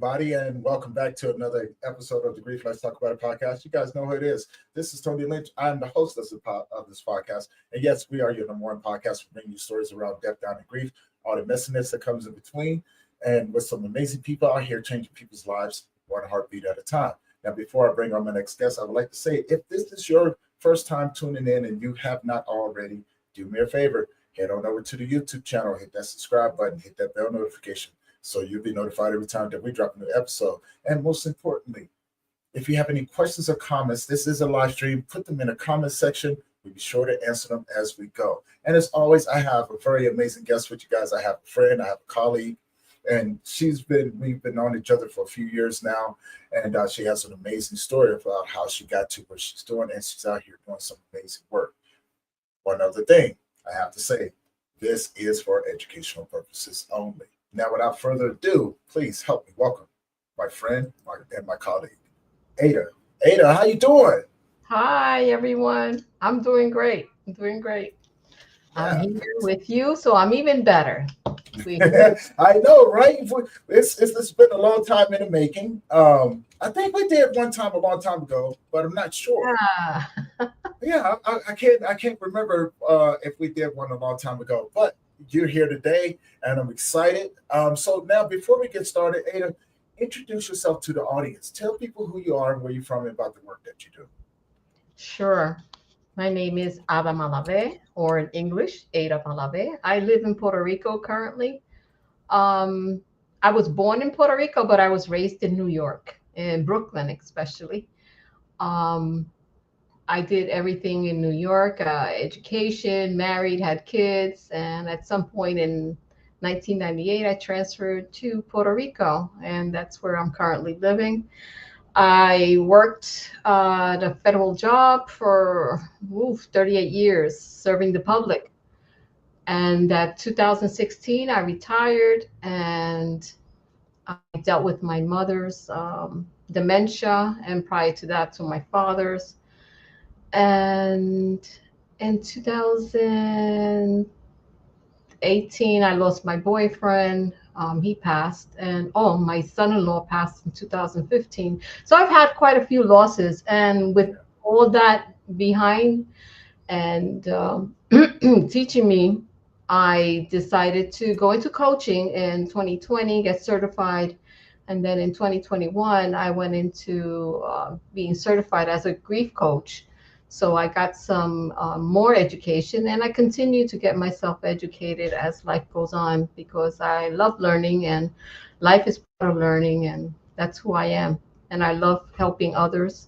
everybody, and welcome back to another episode of the Grief Let's Talk About It podcast. You guys know who it is. This is Tony Lynch. I'm the host of this podcast. And yes, we are your number one podcast for bringing you stories around death, down, and grief, all the messiness that comes in between, and with some amazing people out here changing people's lives one heartbeat at a time. Now, before I bring on my next guest, I would like to say, if this is your first time tuning in and you have not already, do me a favor, head on over to the YouTube channel, hit that subscribe button, hit that bell notification, so you'll be notified every time that we drop a new episode. And most importantly, if you have any questions or comments, this is a live stream. Put them in the comment section. We'll be sure to answer them as we go. And as always, I have a very amazing guest with you guys. I have a friend, I have a colleague, and we've been on each other for a few years now. And she has an amazing story about how she got to where she's doing, and she's out here doing some amazing work. One other thing I have to say, this is for educational purposes only. Now, without further ado, please help me welcome my friend and my colleague, Ada. Ada, how you doing? Hi, everyone. I'm doing great. I'm here with you, so I'm even better. I know, right? It's been a long time in the making. I think we did one time a long time ago, but I'm not sure. Yeah, I can't remember if we did one a long time ago, but you're here today, and I'm excited. So now, before we get started, Ada, introduce yourself to the audience. Tell people who you are and where you're from and about the work that you do. Sure. My name is Ada Malave, or in English, Ada Malave. I live in Puerto Rico currently. I was born in Puerto Rico, but I was raised in New York, in Brooklyn especially. I did everything in New York, education, married, had kids, and at some point in 1998, I transferred to Puerto Rico, and that's where I'm currently living. I worked a federal job for 38 years, serving the public. And at 2016, I retired, and I dealt with my mother's dementia, and prior to that, to my father's. And in 2018, I lost my boyfriend. He passed, and my son-in-law passed in 2015. So I've had quite a few losses, and with all that behind and teaching me, I decided to go into coaching in 2020, get certified. And then in 2021, I went into being certified as a grief coach. So I got some more education, and I continue to get myself educated as life goes on, because I love learning, and life is part of learning, and that's who I am. And I love helping others.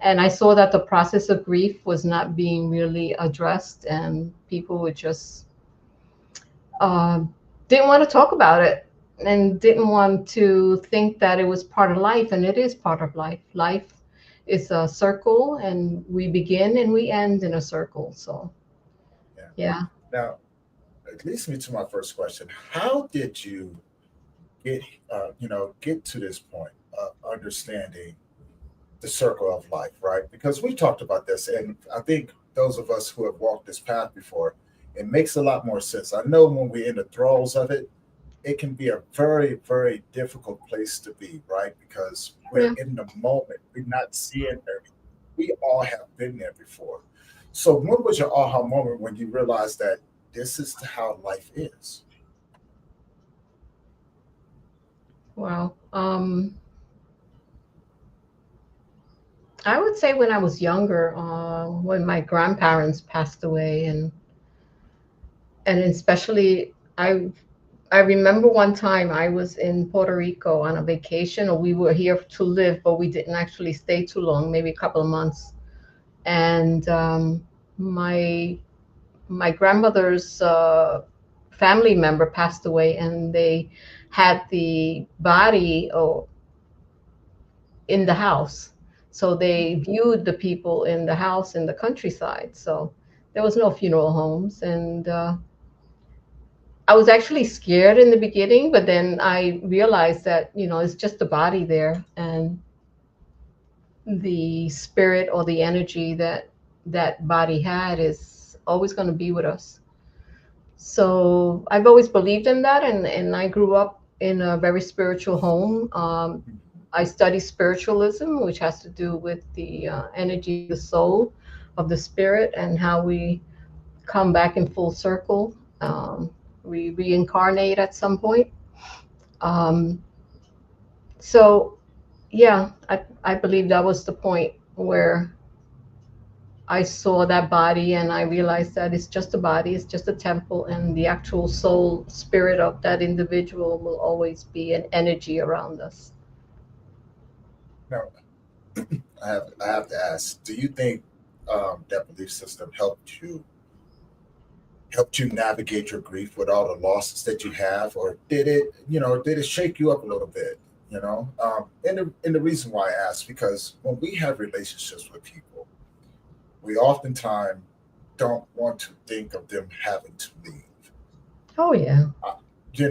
And I saw that the process of grief was not being really addressed, and people would just didn't want to talk about it, and didn't want to think that it was part of life, and it is part of life. Life is a circle, and we begin and we end in a circle. So, yeah. Now, it leads me to my first question. How did you get to this point of understanding the circle of life, right? Because we talked about this, and I think those of us who have walked this path before, it makes a lot more sense. I know when we're in the throes of it, it can be a very, very difficult place to be, right? Because we're in the moment, we're not seeing everything. We all have been there before. So when was your aha moment when you realized that this is how life is? Wow. I would say when I was younger, when my grandparents passed away, and especially I remember one time I was in Puerto Rico on a vacation, or we were here to live, but we didn't actually stay too long, maybe a couple of months. And my grandmother's family member passed away, and they had the body in the house. So they viewed the people in the house in the countryside. So there was no funeral homes, and I was actually scared in the beginning, but then I realized that, it's just the body there, and the spirit or the energy that that body had is always going to be with us. So I've always believed in that, and I grew up in a very spiritual home. I study spiritualism, which has to do with the energy of the soul, of the spirit, and how we come back in full circle. We reincarnate at some point. Um, so, yeah, I believe that was the point where I saw that body and I realized that it's just a body, it's just a temple, and the actual soul spirit of that individual will always be an energy around us. Now, I have to ask, do you think that belief system helped you navigate your grief with all the losses that you have, or did it shake you up a little bit? And the reason why I ask, because when we have relationships with people, we oftentimes don't want to think of them having to leave. Oh, yeah. Uh, we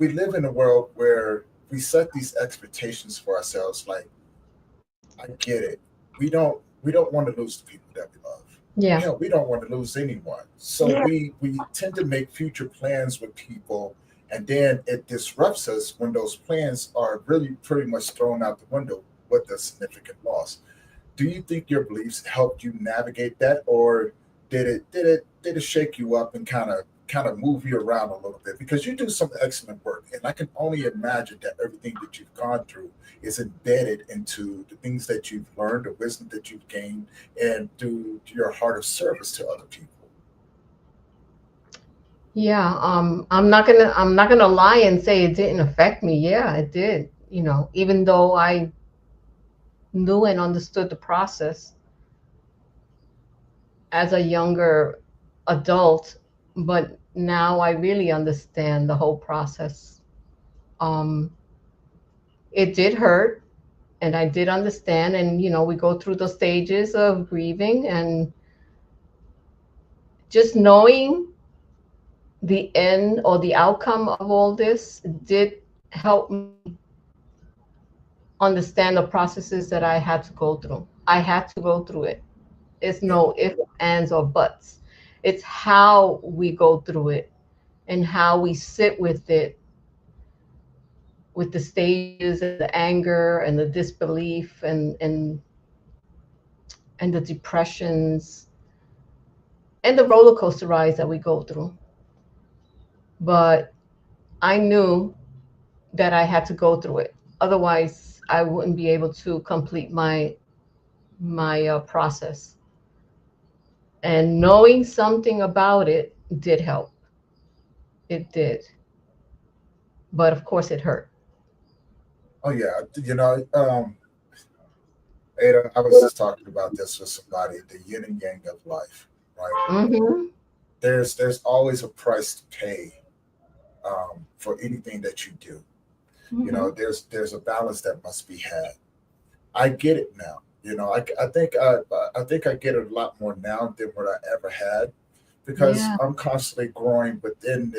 live in a world where we set these expectations for ourselves. Like, I get it. We don't want to lose the people that we love. Yeah. Hell, we don't want to lose anyone. So Yeah. we tend to make future plans with people, and then it disrupts us when those plans are really pretty much thrown out the window with a significant loss. Do you think your beliefs helped you navigate that, or did it shake you up and kind of move you around a little bit? Because you do some excellent work, and I can only imagine that everything that you've gone through is embedded into the things that you've learned, the wisdom that you've gained, and through your heart of service to other people. Yeah. I'm not gonna lie and say it didn't affect me. Yeah, it did. Even though I knew and understood the process as a younger adult, but now I really understand the whole process. Um, it did hurt, and I did understand, and we go through the stages of grieving, and just knowing the end or the outcome of all this did help me understand the processes that I had to go through. I had to go through it. It's Yeah, no ifs, ands, or buts. It's how we go through it and how we sit with it, with the stages and the anger and the disbelief and the depressions and the roller coaster rides that we go through. But I knew that I had to go through it. Otherwise, I wouldn't be able to complete my process. And knowing something about it did help. It did, but of course, it hurt. oh yeah. Ada, I was just talking about this with somebody, the yin and yang of life, right? Hmm. There's always a price to pay for anything that you do. Hmm. There's a balance that must be had. I get it now. I think I get it a lot more now than what I ever had, because Yeah. I'm constantly growing within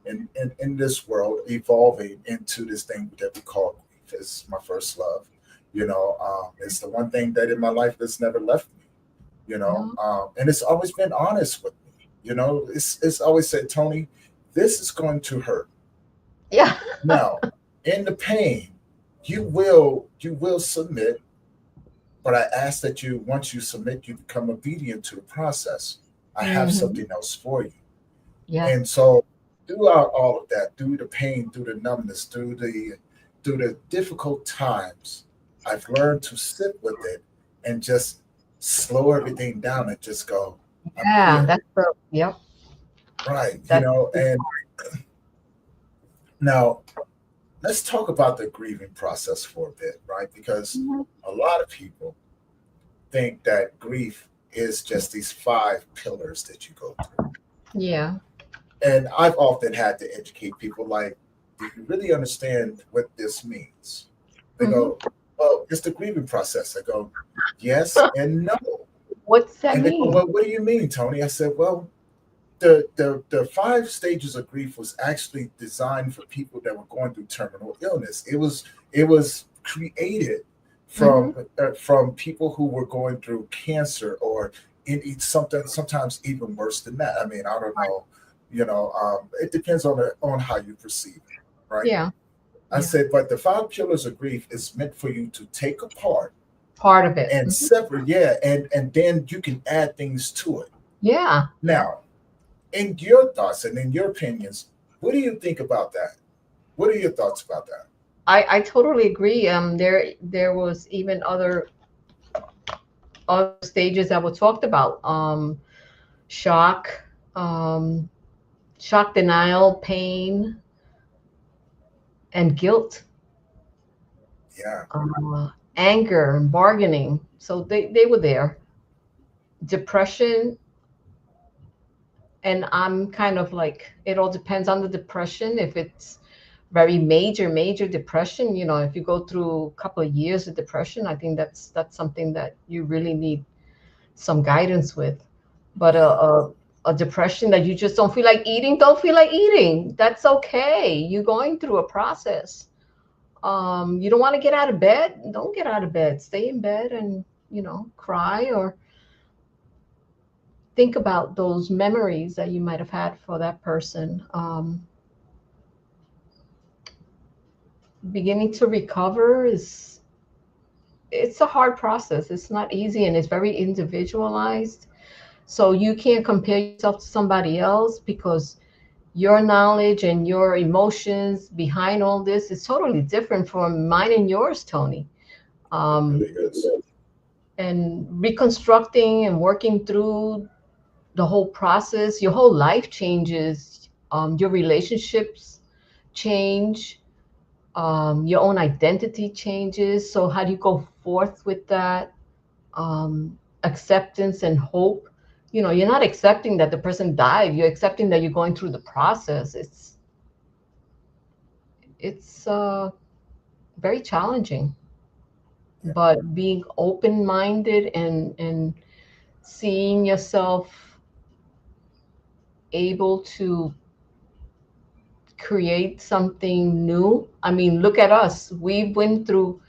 in this world, evolving into this thing that we call grief. It's my first love. It's the one thing that in my life that's never left me. Yeah. And it's always been honest with me. It's always said, Tony, this is going to hurt. Yeah. Now, in the pain, you will submit, but I ask that once you submit, you become obedient to the process. I have Hmm. something else for you. Yes. And so throughout all of that, through the pain, through the numbness, through the difficult times, I've learned to sit with it and just slow everything down and just go, I'm Yeah. here. Yep. Right. That's And now let's talk about the grieving process for a bit, right? Because Mhm. a lot of people think that grief is just these five pillars that you go through. Yeah. And I've often had to educate people, like, do you really understand what this means? They Hmm. go, well, it's the grieving process. I go, yes and no. What's that And they go, mean? well, what do you mean, Tony? I said, well, the five stages of grief was actually designed for people that were going through terminal illness. It was created Hmm. from people who were going through cancer, or something sometimes even worse than that. I mean, I don't know, It depends on how you perceive it, right? Yeah. I Yeah. said, but the 5 pillars of grief is meant for you to take apart Part of it. and separate, yeah, and then you can add things to it. Yeah. Yeah. Now, in your thoughts and in your opinions, what do you think about that? What are your thoughts about that? I totally agree. There was even other stages that were talked about. Shock, um, shock, denial, pain, and guilt, Yeah, anger, and bargaining. So they were there. Depression, and I'm kind of like, it all depends on the depression. If it's very major depression, if you go through a couple of years of depression, I think that's something that you really need some guidance with. But yeah, a depression that you just don't feel like eating, don't feel like eating. That's okay. You're going through a process. You don't want to get out of bed, don't get out of bed. Stay in bed and cry or think about those memories that you might have had for that person. Beginning to recover is it's a hard process. It's not easy and it's very individualized. So you can't compare yourself to somebody else because your knowledge and your emotions behind all this is totally different from mine and yours, Tony. it Um, really is. and reconstructing and working through the whole process, your whole life changes. Your relationships change. Your own identity changes. So how do you go forth with that? Acceptance and hope. You're not accepting that the person died. You're accepting that you're going through the process. It's very challenging, Yeah, but being open-minded and seeing yourself able to create something new. I mean, look at us. We went through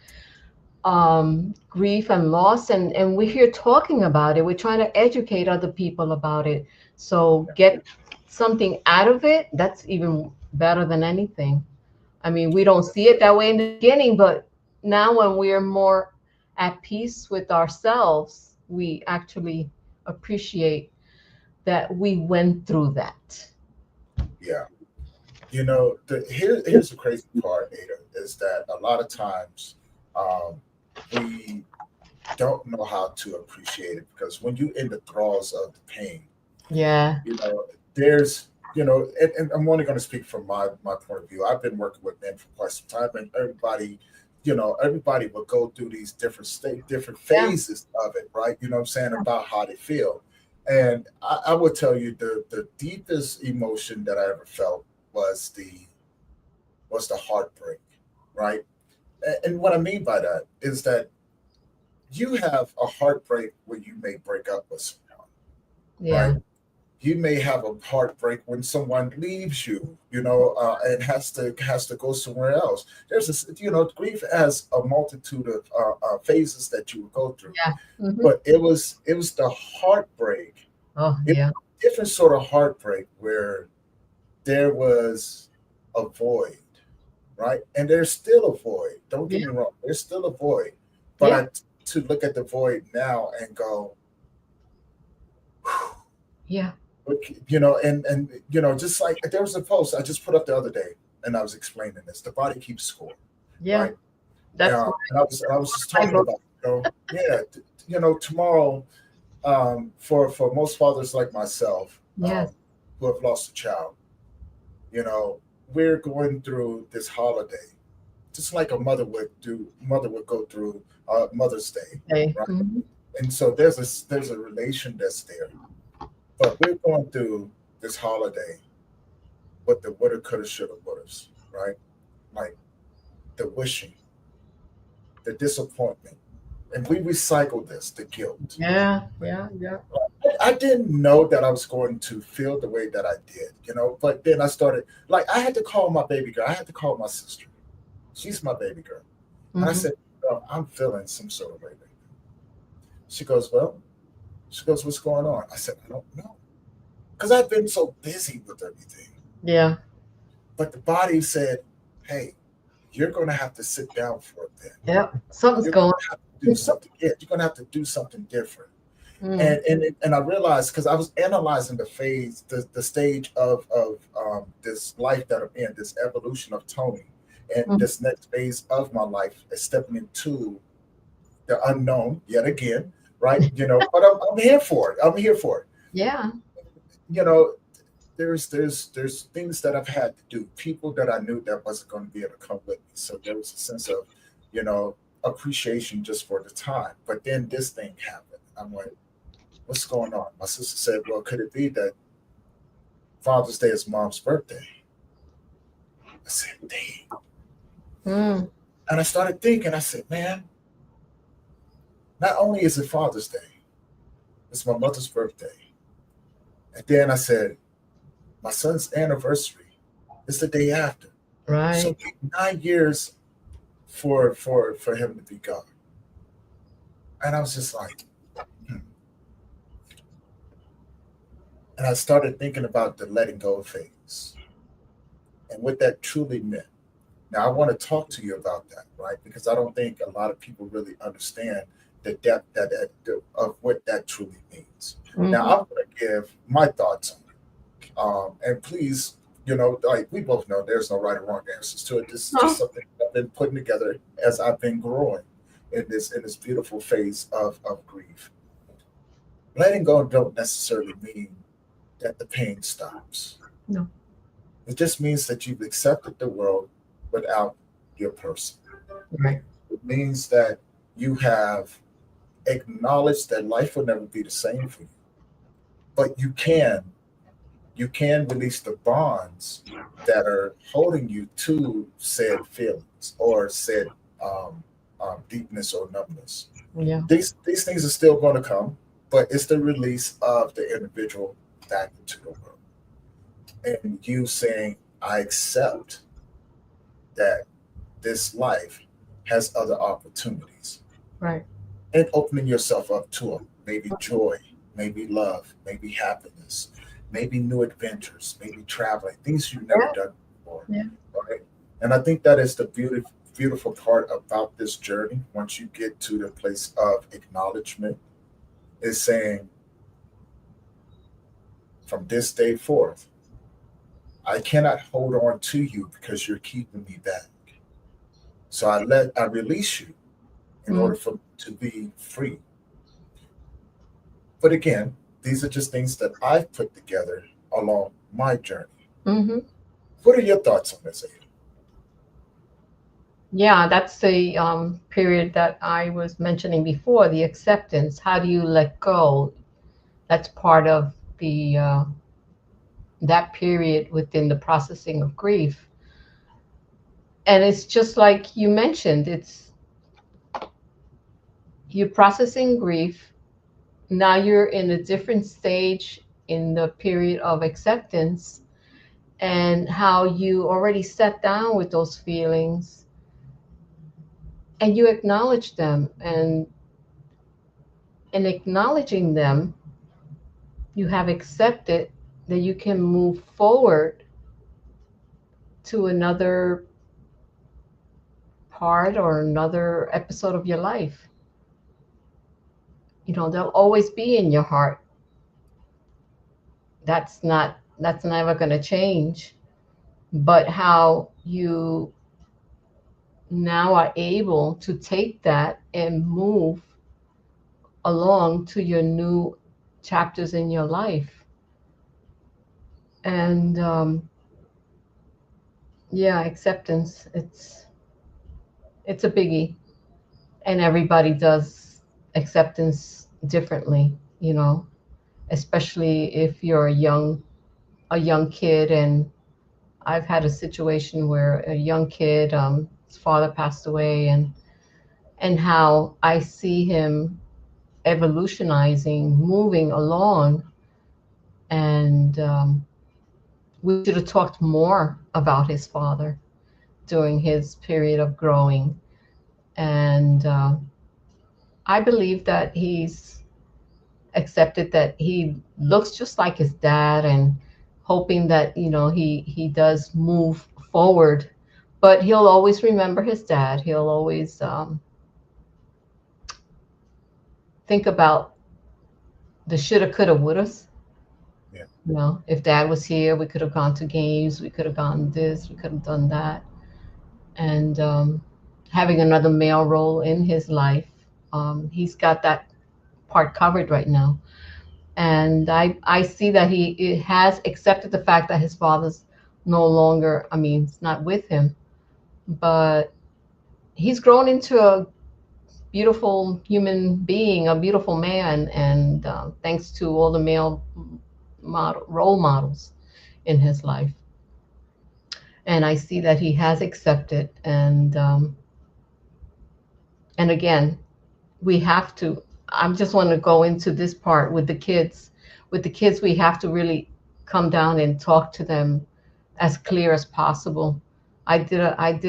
grief and loss, and we're here talking about it. We're trying to educate other people about it. So get something out of it. That's even better than anything. I mean, we don't see it that way in the beginning, but now when we're more at peace with ourselves, we actually appreciate that we went through that. yeah. Here's the crazy part, Ada, is that a lot of times um, we don't know how to appreciate it because when you in the thralls of the pain, Yeah. there's and I'm only going to speak from my point of view. I've been working with men for quite some time, and everybody will go through these different Yeah. phases of it, right? You know what I'm saying, about how they feel. And I would tell you the deepest emotion that I ever felt was the heartbreak, right? And what I mean by that is that you have a heartbreak where you may break up with someone, right? Yeah. You may have a heartbreak when someone leaves you, and has to go somewhere else. There's this, grief has a multitude of phases that you would go through, Yeah. Hmm. but it was the heartbreak, Oh, it yeah. different sort of heartbreak where there was a void, right? And there's still a void. Don't get Yeah. me wrong, there's still a void, but Yeah. I to look at the void now and go, Yeah. okay, and just like there was a post I just put up the other day, and I was explaining this. The body keeps score, Yeah. right? That's And I was just my talking book. about, yeah, tomorrow, for most fathers like myself, Yes. who have lost a child, you know, we're going through this holiday, just like a mother would go through Mother's Day, Okay. right? Hmm. And so there's a relation that's there, but we're going through this holiday with the woulda, coulda, shoulda, wouldas, right? Like the wishing, the disappointment, and we recycle this, the guilt. Yeah. Yeah. Yeah. I didn't know that I was going to feel the way that I did, but then I started, like, I had to call my baby girl. I had to call my sister. She's my baby girl. And I Hmm. said, "Girl, I'm feeling some sort of way right now." She goes, "Well," she goes, "What's going on?" I said, "I don't know." because I've been so busy with everything. Yeah. But the body said, hey, you're going to have to sit down for a bit. Yeah. Something's You're going going. to have to do something. Yeah, you're going to have to do something different. Mm, And I realized, because I was analyzing the phase, the stage of this life that I'm in, this evolution of Tony, and mm, this next phase of my life is stepping into the unknown yet again, right? But I'm here for it. I'm here for it. yeah. You know, there's things that I've had to do, people that I knew that wasn't going to be able to come with me. So there was a sense of, you know, appreciation just for the time. But then this thing happened. I'm like, what's going on? My sister said, well, could it be that Father's Day is Mom's birthday? I said, dang. Mm, And I started thinking, I said, man, not only is it Father's Day, it's my mother's birthday. And then I said, my son's anniversary is the day after. right. So 9 years for him to be gone. And I was just like, hmm. And I started thinking about the letting go phase and what that truly meant. Now I want to talk to you about that, right? Because I don't think a lot of people really understand the depth of what that truly means. Now Hmm. I'm going to give my thoughts on it, and please, like we both know, there's no right or wrong answers to it. This is just Oh, something I've been putting together as I've been growing in this beautiful phase of grief. Letting go don't necessarily mean that the pain stops. no. It just means that you've accepted the world without your person. Right. It means that you have acknowledged that life will never be the same for you, but you can release the bonds that are holding you to said feelings or said deepness or numbness. Yeah. These things are still going to come, but it's the release of the individual back into the world, and you saying, "I accept that this life has other opportunities," Right. and opening yourself up to them. Maybe joy, maybe love, maybe happiness, maybe new adventures, maybe traveling, things you've never Yeah. done before. Yeah. Right? And I think that is the beautiful part about this journey. Once you get to the place of acknowledgement, is saying, from this day forth, I cannot hold on to you because you're keeping me back. So I release you in Mm, order for to be free. But again, these are just things that I've put together along my journey. hmm. What are your thoughts on this, Ada? Yeah, that's the period that I was mentioning before, the acceptance. How do you let go? That's part of the that period within the processing of grief. And it's just like you mentioned, it's you're processing grief. Now you're in a different stage in the period of acceptance, and how you already sat down with those feelings and you acknowledge them, and in acknowledging them you have accepted that you can move forward to another part or another episode of your life. They'll always be in your heart. That's never going to change. But how you now are able to take that and move along to your new chapters in your life. And yeah, acceptance, it's a biggie, and everybody does acceptance differently, you know especially if you're a young kid. And I've had a situation where a young kid, his father passed away, and how I see him evolutionizing, moving along. And we should have talked more about his father during his period of growing. And I believe that he's accepted that he looks just like his dad, and hoping that, he does move forward. But he'll always remember his dad. He'll always think about the shoulda, coulda, wouldas. Yeah. If dad was here, we could have gone to games, we could have gone this, we could have done that. And having another male role in his life, he's got that part covered right now. And I see that he has accepted the fact that his father's no longer, I mean, it's not with him, but he's grown into a beautiful human being, a beautiful man, and thanks to all the male role models in his life. And I see that he has accepted, and again, we have to. I just want to go into this part with the kids. With the kids, we have to really come down and talk to them as clear as possible. I did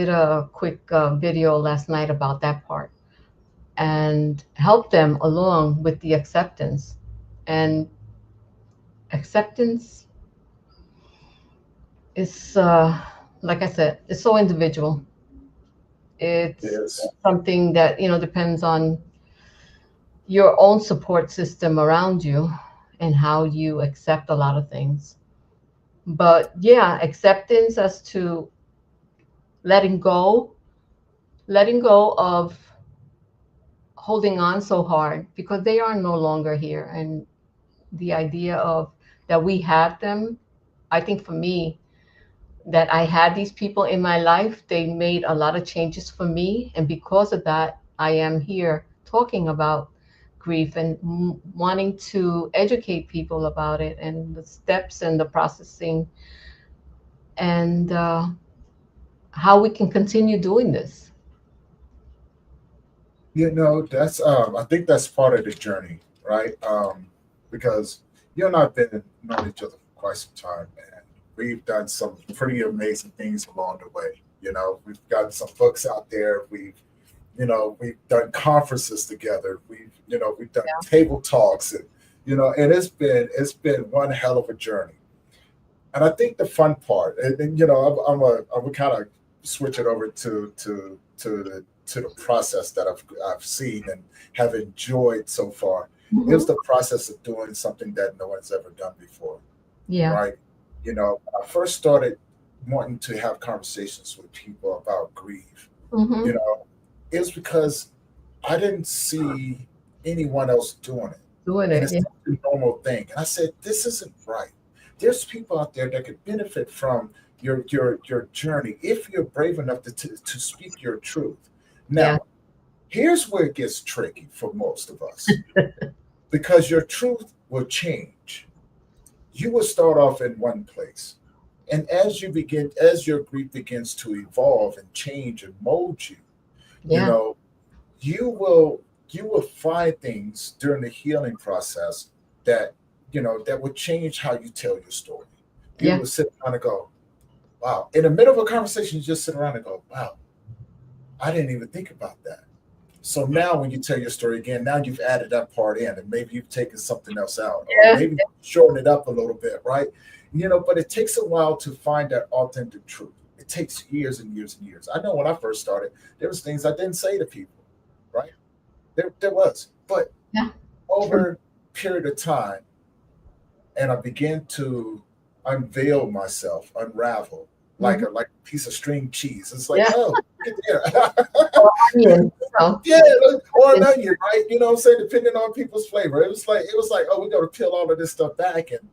a quick video last night about that part, and help them along with the acceptance. And acceptance is, like I said, it's so individual. It It's is. something that depends on your own support system around you and how you accept a lot of things. But yeah, acceptance as to letting go, letting go of holding on so hard because they are no longer here. And the idea of that we had them, I think for me, that I had these people in my life, they made a lot of changes for me. And because of that, I am here talking about grief and wanting to educate people about it and the steps and the processing, and how we can continue doing this. That's I think that's part of the journey, right? Because you and I've been known each other for quite some time, and we've done some pretty amazing things along the way. We've gotten some books out there. We've done conferences together. We've done Yeah. table talks, and it's been one hell of a journey. And I think the fun part, and I'm a kind of switch it over to the process that I've seen and have enjoyed so far. It Hmm. was the process of doing something that no one's ever done before, Yeah. right? When I first started wanting to have conversations with people about grief, you Hmm. know, it was because I didn't see anyone else doing it. Doing And it. it's Yeah. such a normal thing. And I said, this isn't right. There's people out there that could benefit from your journey if you're brave enough to speak your truth. Yeah. Now, here's where it gets tricky for most of us because your truth will change. You will start off in one place. And as your grief begins to evolve and change and mold you, you Yeah. know, you will find things during the healing process that will change how you tell your story. You Yeah. will sit down and go, wow. In the middle of a conversation, you just sit around and go, wow, I didn't even think about that. So now when you tell your story again, now you've added that part in and maybe you've taken something else out or Yeah. maybe shorten it up a little bit, right? But it takes a while to find that authentic truth. It takes years and years and years. I know when I first started, there was things I didn't say to people, right? There was. But Yeah. True. over a period of time, and I began to unveil myself, unravel like Hmm. a piece of string cheese. It's like, Yeah. oh, look at there. Or onion. Yeah, or an Onion. onion, right? You know what I'm saying? Depending on people's flavor. It was like, oh, we gotta peel all of this stuff back. And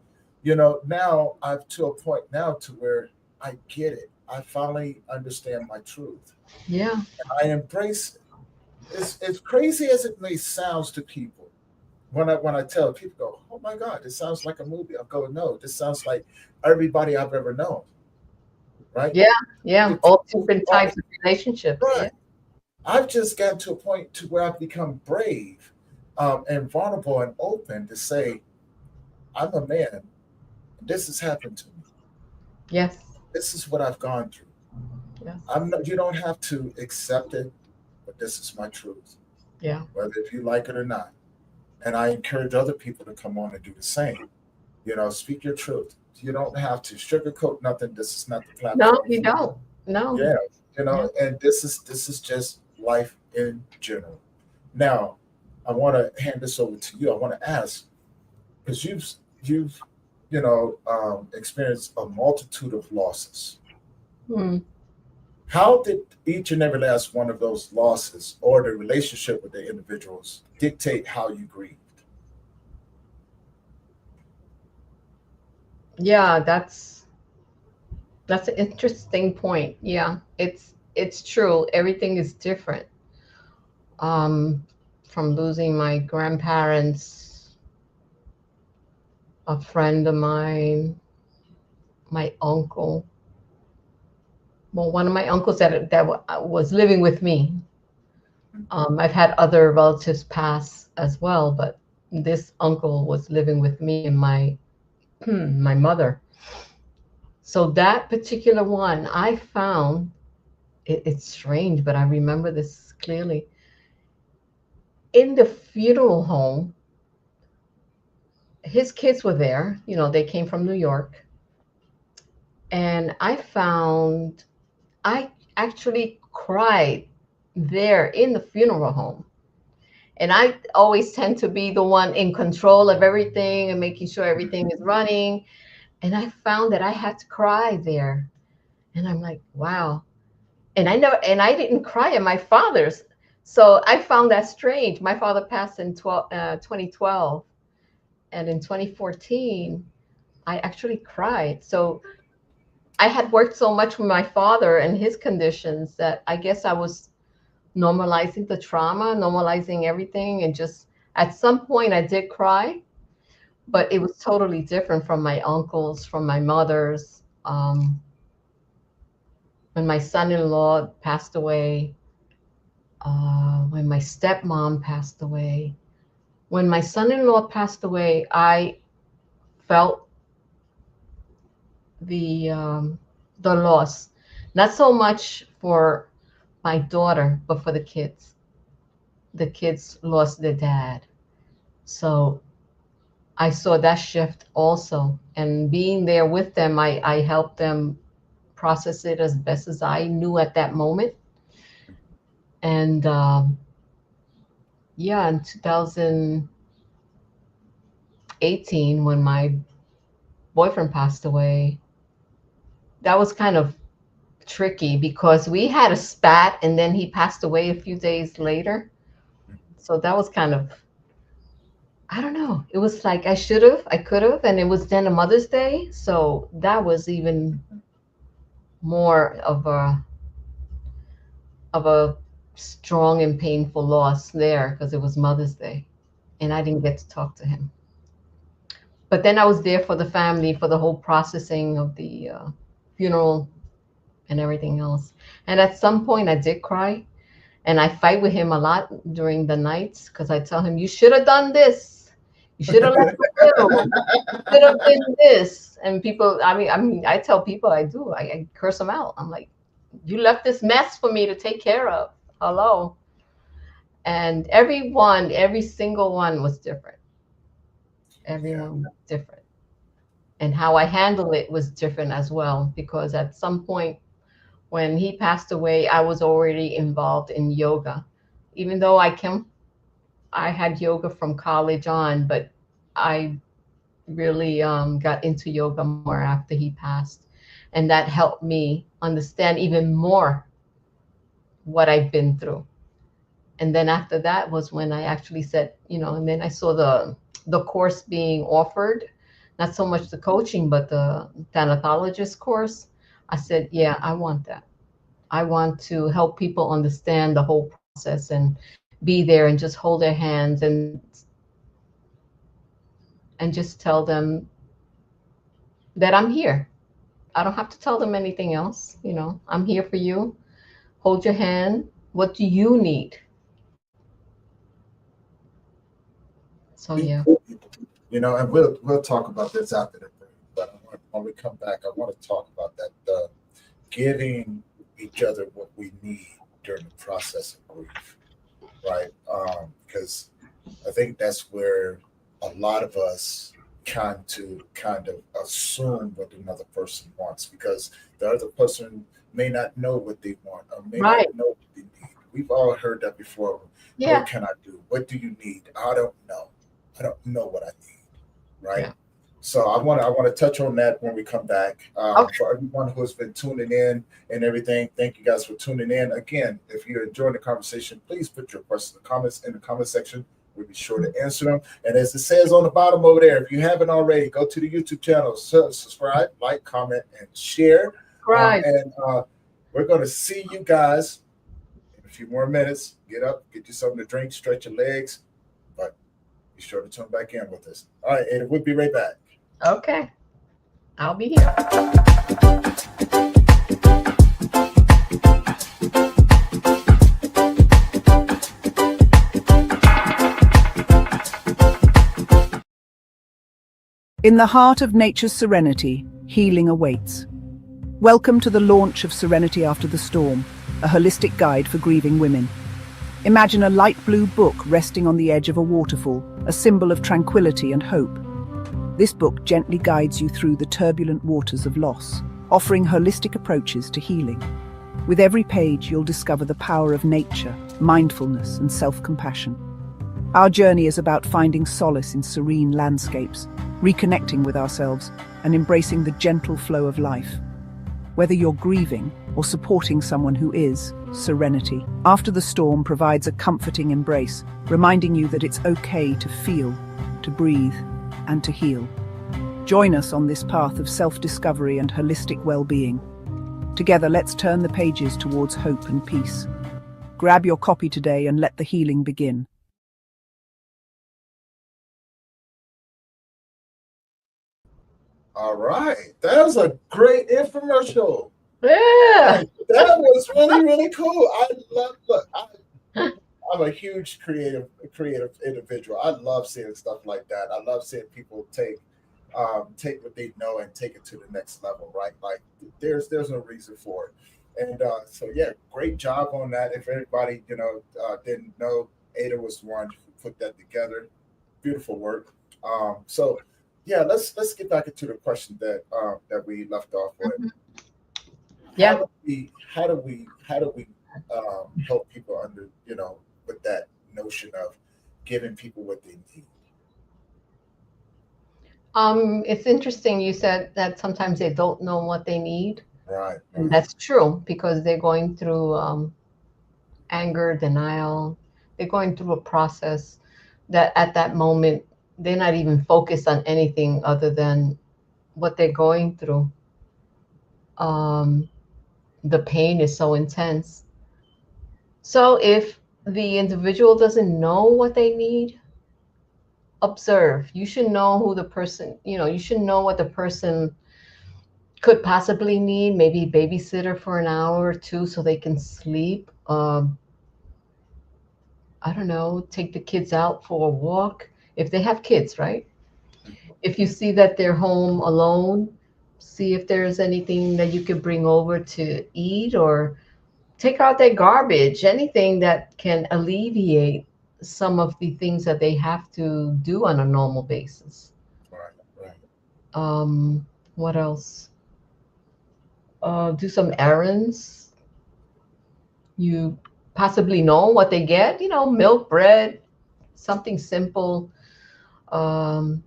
now I've to a point now to where I get it. I finally understand my truth. Yeah. I embrace it. As crazy as it may sound to people, when I tell people go, oh my God, this sounds like a movie. I go, no, this sounds like everybody I've ever known, right? Yeah. Yeah. The All people who different are types of relationships. right. Yeah. I've just gotten to a point to where I've become brave and vulnerable and open to say, I'm a man. This has happened to me. Yes. This is what I've gone through. Yes. I'm not, you don't have to accept it, but this is my truth. Yeah. Whether if you like it or not, And I encourage other people to come on and do the same. Speak your truth. You don't have to sugarcoat nothing. This is not the No, platform you for don't. No. yeah, Yeah. and this is just life in general. Now, I want to hand this over to you. I want to ask, because you've experienced a multitude of losses. Hmm. How did each and every last one of those losses or the relationship with the individuals dictate how you grieved? Yeah, that's an interesting point. Yeah, it's true. Everything is different. Um, from losing my grandparents, a friend of mine, my uncle. Well, one of my uncles that was living with me. I've had other relatives pass as well, but this uncle was living with me and my my mother. So that particular one, I found it's strange, but I remember this clearly. In the funeral home, his kids were there. They came from New York. And I actually cried there in the funeral home. And I always tend to be the one in control of everything and making sure everything is running. And I found that I had to cry there. And I'm like, wow. And I didn't cry at my father's. So I found that strange. My father passed in 2012. And in 2014, I actually cried. So I had worked so much with my father and his conditions that I guess I was normalizing the trauma, normalizing everything. And just at some point, I did cry, but it was totally different from my uncles, from my mother's. When my son in law passed away, when my stepmom passed away, when my son in law passed away, I felt the um, the loss, not so much for my daughter, but for the kids. The kids lost their dad, so I saw that shift also. And being there with them, I helped them process it as best as I knew at that moment. And yeah, in 2018, when my boyfriend passed away, that was kind of tricky because we had a spat and then he passed away a few days later. So that was kind of, I don't know. It was like I could have, and it was then a Mother's Day. So that was even more of a strong and painful loss there because it was Mother's Day and I didn't get to talk to him. But then I was there for the family for the whole processing of the funeral and everything else. And at some point, I did cry, and I fight with him a lot during the nights because I tell him, "You should have done this. You should have left the will. You should have been this." And people, I tell people I do. I curse them out. I'm like, "You left this mess for me to take care of. Hello." And every single one was different. Yeah, Everyone was different. And how I handle it was different as well, because at some point when he passed away, I was already involved in yoga. Even though I had yoga from college on, but I really got into yoga more after he passed. And that helped me understand even more what I've been through. And then after that was when I actually said, and then I saw the course being offered, not so much the coaching, but the thanatologist course. I said, yeah, I want that. I want to help people understand the whole process and be there and just hold their hands and just tell them that I'm here. I don't have to tell them anything else. I'm here for you. Hold your hand. What do you need? So we, yeah. and we'll talk about this after the break. But when we come back, I want to talk about that giving each other what we need during the process of grief, right? Because I think that's where a lot of us kind of assume what another person wants because the other person may not know what they want or may not Right. know what they need. We've all heard that before. What Yeah. can I do? What do you need? I don't know. I don't know what I need. Right. Yeah. So I want to touch on that when we come back. Okay. For everyone who has been tuning in and everything, thank you guys for tuning in. Again, if you're enjoying the conversation, please put your questions and comments in the comment section. We'll be sure to answer them. And as it says on the bottom over there, if you haven't already, go to the YouTube channel, subscribe, like, comment, and share. Right. We're going to see you guys in a few more minutes. Get up, get you something to drink, stretch your legs, but be sure to tune back in with us. All right, and we'll be right back. Okay. I'll be here. In the heart of nature's serenity, healing awaits. Welcome to the launch of Serenity After the Storm, a holistic guide for grieving women. Imagine a light blue book resting on the edge of a waterfall, a symbol of tranquility and hope. This book gently guides you through the turbulent waters of loss, offering holistic approaches to healing. With every page, you'll discover the power of nature, mindfulness, and self-compassion. Our journey is about finding solace in serene landscapes, reconnecting with ourselves, and embracing the gentle flow of life. Whether you're grieving or supporting someone who is, Serenity After the Storm provides a comforting embrace, reminding you that it's okay to feel, to breathe, and to heal. Join us on this path of self-discovery and holistic well-being. Together, let's turn the pages towards hope and peace. Grab your copy today and let the healing begin. All right. That was a great infomercial. Yeah. That was really, really cool. I love look, I'm a huge creative individual. I love seeing stuff like that. I love seeing people take what they know and take it to the next level, right? Like there's no reason for it. And so yeah, great job on that. If anybody, didn't know, Ada was the one who put that together. Beautiful work. So yeah, let's get back into the question that we left off with. Mhm. How Yeah. do we help people under with that notion of giving people what they need? It's interesting you said that sometimes they don't know what they need. Right, And right, that's true because they're going through anger, denial. They're going through a process that at that moment they're not even focused on anything other than what they're going through. Um, the pain is so intense. So if the individual doesn't know what they need, observe. You should know who the person, you should know what the person could possibly need. Maybe babysitter for an hour or two so they can sleep. I don't know, take the kids out for a walk if they have kids, right? If you see that they're home alone, see if there's anything that you could bring over to eat or take out their garbage, anything that can alleviate some of the things that they have to do on a normal basis. right, right. What else? Do some errands. You possibly know what they get, milk, bread, something simple. Um,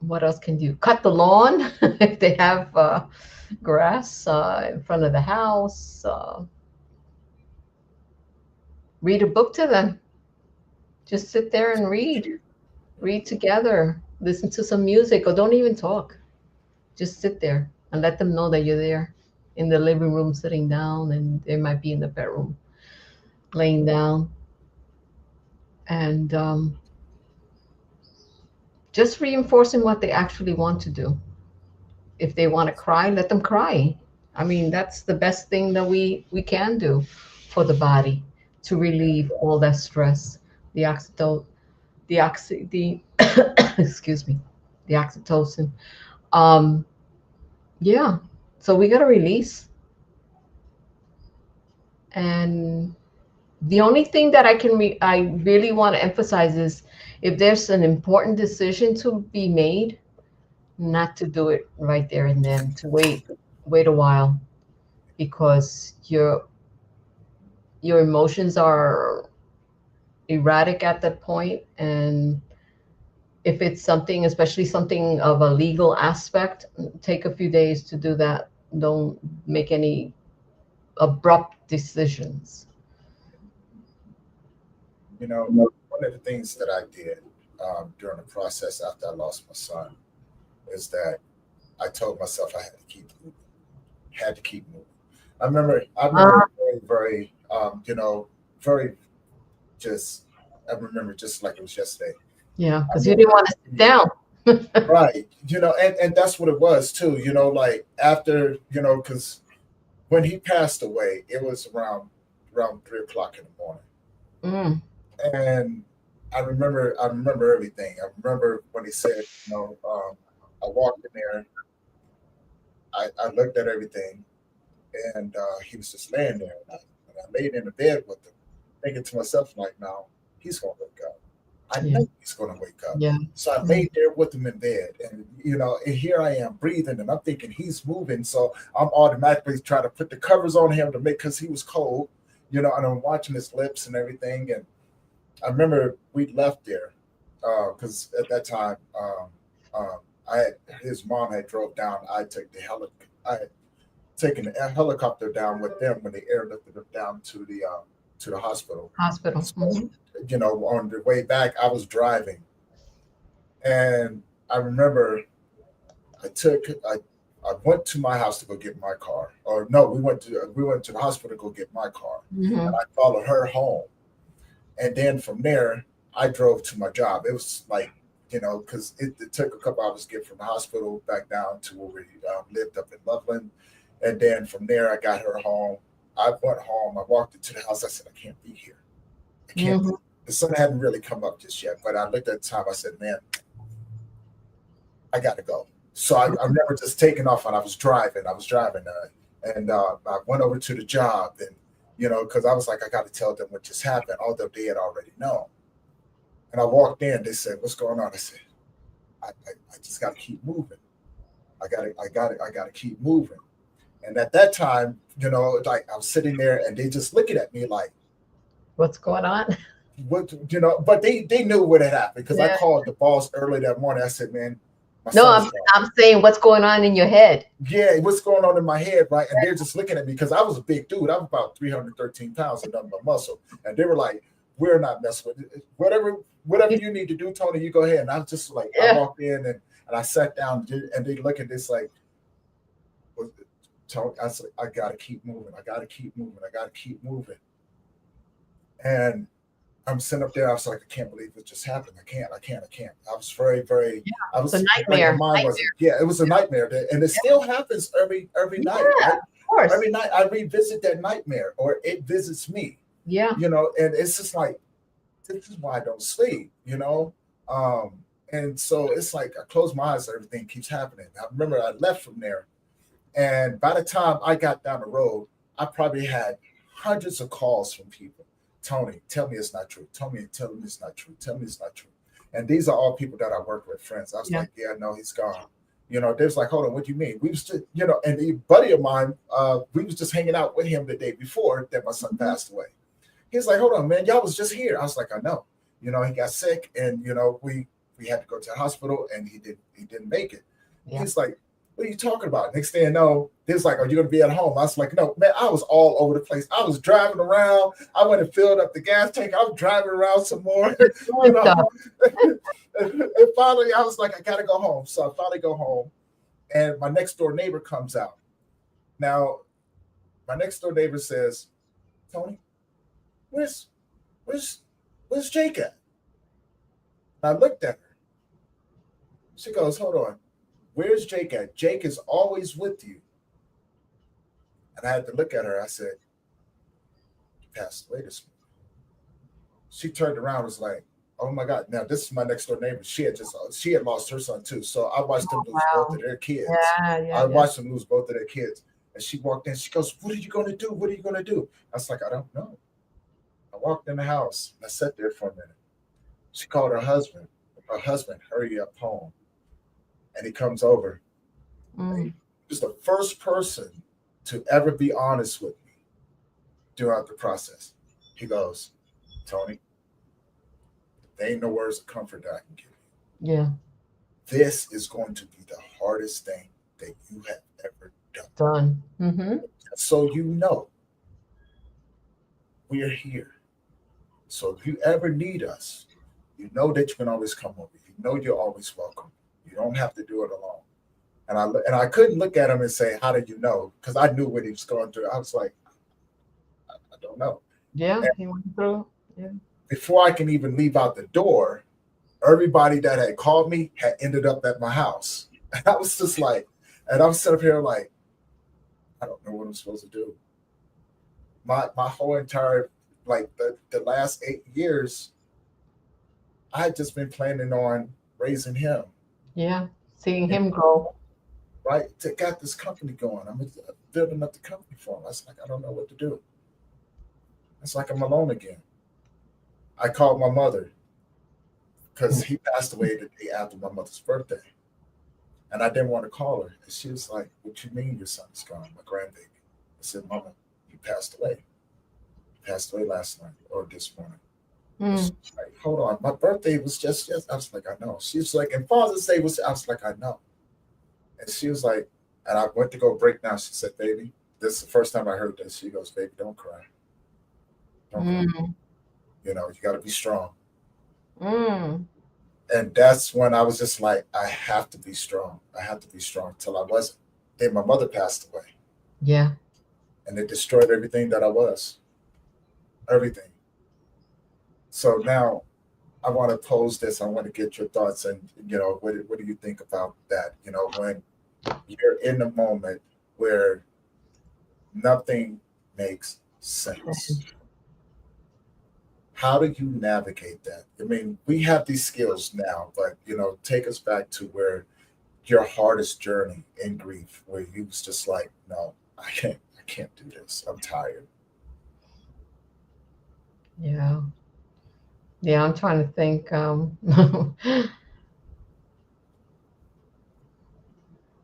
what else can you do? Cut the lawn if they have grass in front of the house. Read a book to them. Just sit there and read together, listen to some music, or don't even talk. Just sit there and let them know that you're there in the living room, sitting down, and they might be in the bedroom, laying down. And just reinforcing what they actually want to do. If they want to cry, let them cry. I mean, that's the best thing that we can do for the body to relieve all that stress. The oxytocin, the excuse me, the oxytocin. Um, yeah. So we got to release and The only thing that I really want to emphasize is if there's an important decision to be made, not to do it right there and then, to wait a while, because your emotions are erratic at that point. And if it's something, especially something of a legal aspect, take a few days to do that. Don't make any abrupt decisions. You know, one of the things that I did during the process after I lost my son is that I told myself I had to keep moving. Had to keep moving. I remember very, very, very just. I remember just like it was yesterday. Yeah, I because you didn't remember, want to sit down. right? And that's what it was too. Like after, because when he passed away, it was around 3 o'clock in the morning, Mm, and I remember everything. I remember when he said, I walked in there, I looked at everything, and he was just laying there. And I laid in the bed with him, thinking to myself, like, now he's going to wake up. I yeah, know he's going to wake up. yeah, So I yeah, laid there with him in bed, and here I am breathing, and I'm thinking he's moving. So I'm automatically trying to put the covers on him to make, because he was cold, and I'm watching his lips and everything. And I remember we left there because at that time, his mom had drove down. I had taken the helicopter down with them when they airlifted him down to the hospital. hospital. So, on the way back, I was driving, and I remember I went to my house to go get my car, or no, we went to the hospital to go get my car, and Hmm. I followed her home, and then from there I drove to my job. It was like, because it took a couple hours to get from the hospital back down to where we lived up in Loveland, and then from there I got her home. I went home. I walked into the house. I said, I can't be here. I can't. Hmm. The sun hadn't really come up just yet, but I looked at the time. I said, man, I got to go. So I remember just taking off, and I was driving. And I went over to the job, and because I was like, I got to tell them what just happened, although they had already known. And I walked in. They said, "What's going on?" I said, "I just got to keep moving. I got to keep moving." And at that time, like I was sitting there, and they just looking at me like, What's going on? "What?" But they knew what had happened, because I Yeah. called the boss early that morning. I said, "Man, my No, son is I'm gone." I'm saying what's going on in your head. Yeah, what's going on in my head, right? And they're just looking at me, because I was a big dude. I was about 313 pounds and nothing but muscle. And they were like, "We're not messing with it. Whatever you need to do, Tony, you go ahead." And I was just like, I Yeah. walked in, and I sat down, and they look at this like, Tony, I said, I got to keep moving. I got to keep moving. I got to keep moving. And I'm sitting up there. I was like, I can't believe it just happened. I can't. I was very, very, Yeah. I It's a was like, my nightmare. mind wasn't, yeah, it was a nightmare. And it still happens every night, Yeah, right? of course. Every night I revisit that nightmare, or it visits me, Yeah. and it's just like, this is why I don't sleep, Um, and so it's like I close my eyes, everything keeps happening. I remember I left from there, and by the time I got down the road, I probably had hundreds of calls from people. Tony, tell me it's not true. Tell me it's not true. Tell me it's not true. And these are all people that I work with, friends. I was Yeah. like, yeah, no, he's gone. They was like, hold on, what do you mean? We was just, and a buddy of mine, we was just hanging out with him the day before that my son passed away. He's like, hold on, man, y'all was just here. I was like, I know. He got sick, and we had to go to the hospital, and he didn't make it. Yeah. He's like, what are you talking about? Next thing you know, they was like, are you going to be at home? I was like, no, man, I was all over the place. I was driving around. I went and filled up the gas tank. I was driving around some more. Doing stuff. And finally, I was like, I got to go home. So I finally go home, and my next door neighbor comes out. Now, my next door neighbor says, Tony, where's Jake at? And I looked at her. She goes, hold on. Where's Jake at? Jake is always with you. And I had to look at her. I said, he passed away this morning. She turned around and was like, oh my God. Now, this is my next door neighbor. She had lost her son too. So I watched them lose both of their kids. Yeah. I watched them lose both of their kids. And she walked in. She goes, what are you going to do? What are you going to do? I was like, I don't know. walked in the house and I sat there for a minute. She called her husband. Her husband, hurry up home. And he comes over. He was the first person to ever be honest with me throughout the process. He goes, Tony, there ain't no words of comfort that I can give you. Yeah. This is going to be the hardest thing that you have ever done. So you know, we're here. So if you ever need us, you know that you can always come over. You know you're always welcome. You don't have to do it alone. And I couldn't look at him and say, how did you know? Because I knew what he was going through. I was like, I don't know. Yeah, he went through. Yeah. Before I can even leave out the door, everybody that had called me had ended up at my house. And I was just like, and I'm sitting up here like, I don't know what I'm supposed to do. My whole entire, like the last 8 years, I had just been planning on raising him. Yeah, seeing him grow. Right, to got this company going. I'm building up the company for him. I was like, I don't know what to do. It's like I'm alone again. I called my mother because he passed away the day after my mother's birthday. And I didn't want to call her. And she was like, what you mean your son's gone, my grandbaby? I said, Mama, he passed away. He passed away last night or this morning. She's like, hold on, my birthday was just I was like, I know. She was like, and Father's Day was, I was like, I know. And she was like, and I went to go break down. She said, baby, this is the first time I heard this. She goes, baby, don't cry. Don't cry. You know, you got to be strong. And that's when I was just like, I have to be strong. I have to be strong till I wasn't. Then my mother passed away. Yeah. And it destroyed everything that I was. Everything. So now I want to pose this. I want to get your thoughts and, you know, what do you think about that? You know, when you're in a moment where nothing makes sense. How do you navigate that? I mean, we have these skills now, but, you know, take us back to where your hardest journey in grief, where you was just like, no, I can't do this. I'm tired. Yeah. Yeah, I'm trying to think.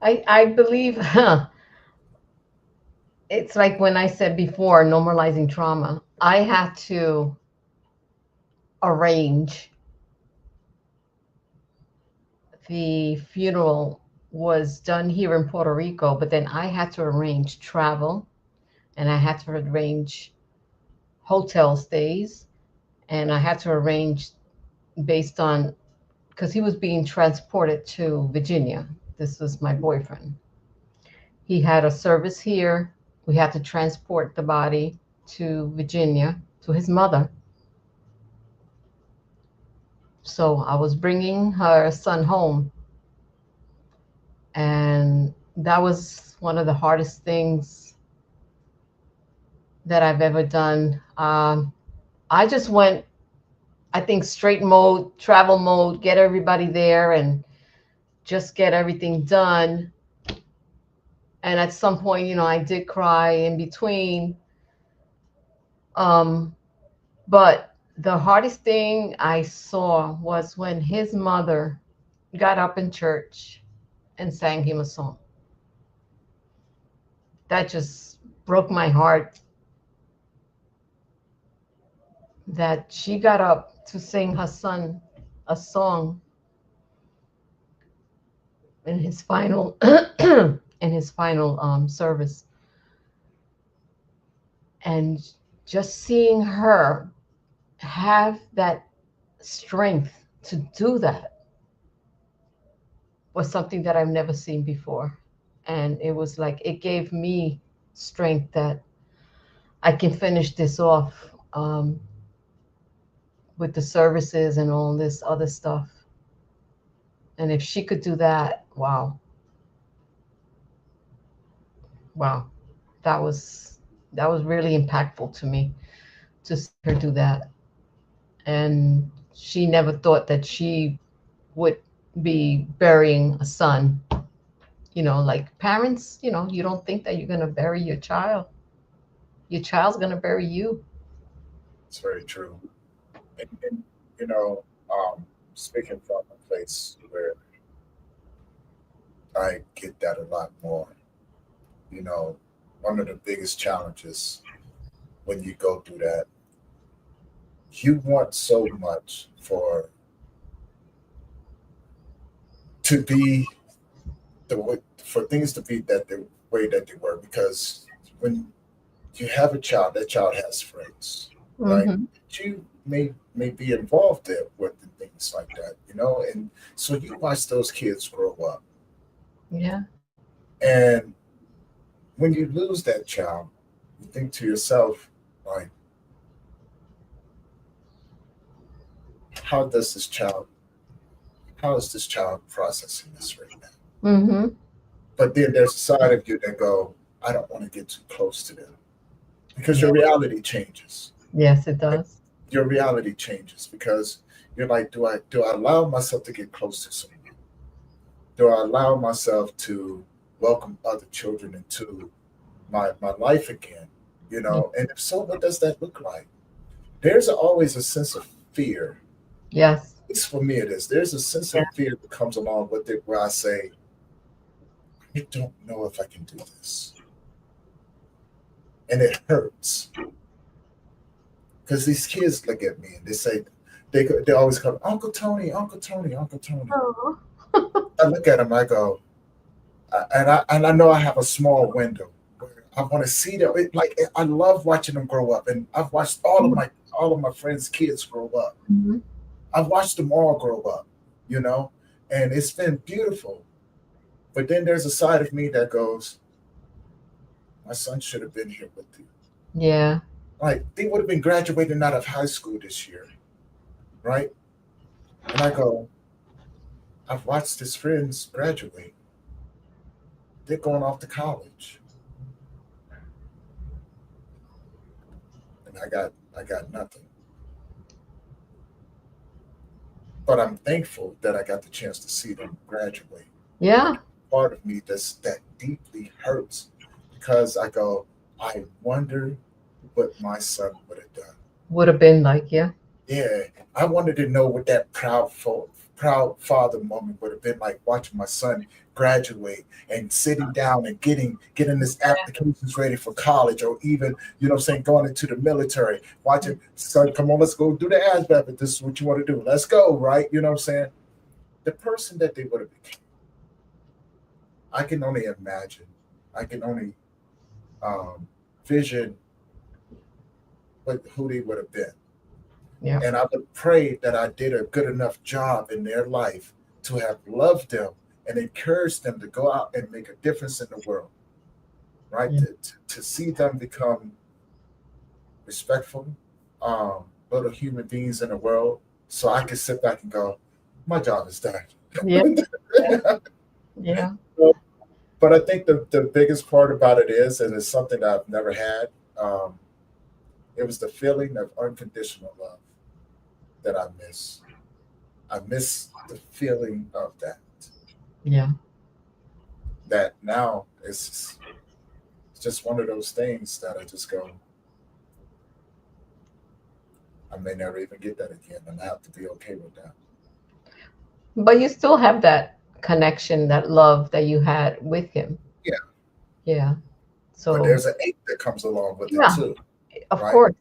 I believe it's like when I said before, normalizing trauma. I had to arrange. The funeral was done here in Puerto Rico, but then I had to arrange travel, and I had to arrange hotel stays, and I had to arrange based on, because he was being transported to Virginia. This was my boyfriend. He had a service here. We had to transport the body to Virginia to his mother. So I was bringing her son home. And that was one of the hardest things that I've ever done. I just went, I think, straight mode, travel mode, get everybody there and just get everything done. And at some point, you know, I did cry in between. But the hardest thing I saw was when his mother got up in church and sang him a song. That just broke my heart. That she got up to sing her son a song in his final service, and just seeing her have that strength to do that was something that I've never seen before. And it was like, it gave me strength that I can finish this off with the services and all this other stuff. And if she could do that, wow. That was really impactful to me, to see her do that. And she never thought that she would be burying a son. You know, like parents, you know, you don't think that you're going to bury your child. Your child's going to bury you. It's very true. And you know, speaking from a place where I get that a lot more, you know, one of the biggest challenges when you go through that, you want so much to be the way, for things to be that the way that they were, because when you have a child, that child has friends, right? Hmm. You may be involved there with and things like that, you know, and so you watch those kids grow up, Yeah. and when you lose that child, you think to yourself, like, how does this child, how is this child processing this right now? Hmm. But then there's a side of you that go, I don't want to get too close to them, because Yeah. your reality changes. Yes, it Right? does. Your reality changes because you're like, do I allow myself to get close to someone? Do I allow myself to welcome other children into my life again? You Yeah. know, and if so, what does that look like? There's always a sense of fear. Yes. At least for me, it is. There's a sense Yeah. of fear that comes along with it where I say, I don't know if I can do this. And it hurts because these kids look at me and they say, they always call Uncle Tony, Uncle Tony, Uncle Tony. Oh. I look at them, I go, and I know I have a small window where I want to see them. Like I love watching them grow up, and I've watched all of my friends' kids grow up. Mhm. I've watched them all grow up, you know, and it's been beautiful. But then there's a side of me that goes, my son should have been here with you. Yeah. Like they would have been graduating out of high school this year, right? And I go, I've watched his friends graduate. They're going off to college, and I got nothing. But I'm thankful that I got the chance to see them graduate. But Yeah. part of me that deeply hurts because I go, I wonder what my son would have done. Would have been like, yeah. Yeah, I wanted to know what that proud father moment would have been like, watching my son graduate and sitting down and getting his applications ready for college, or even, you know what I'm saying, going into the military, watching son, come on, let's go do the ASVAB if this is what you want to do. Let's go, right? You know what I'm saying? The person that they would have become, I can only imagine. I can only um, vision who they would have been. Yeah. And I would pray that I did a good enough job in their life to have loved them and encouraged them to go out and make a difference in the world, right? Yeah. To see them become respectful, little human beings in the world, so I could sit back and go, my job is done. Yeah. Yeah. But I think the biggest part about it is, and it's something that I've never had, um, it was the feeling of unconditional love that I miss. I miss the feeling of that. Yeah. That now it's just one of those things that I just go, I may never even get that again, and I have to be okay with that. But you still have that connection, that love that you had with him. Yeah, Yeah. but So, there's an ache that comes along with it yeah, too, of right? course.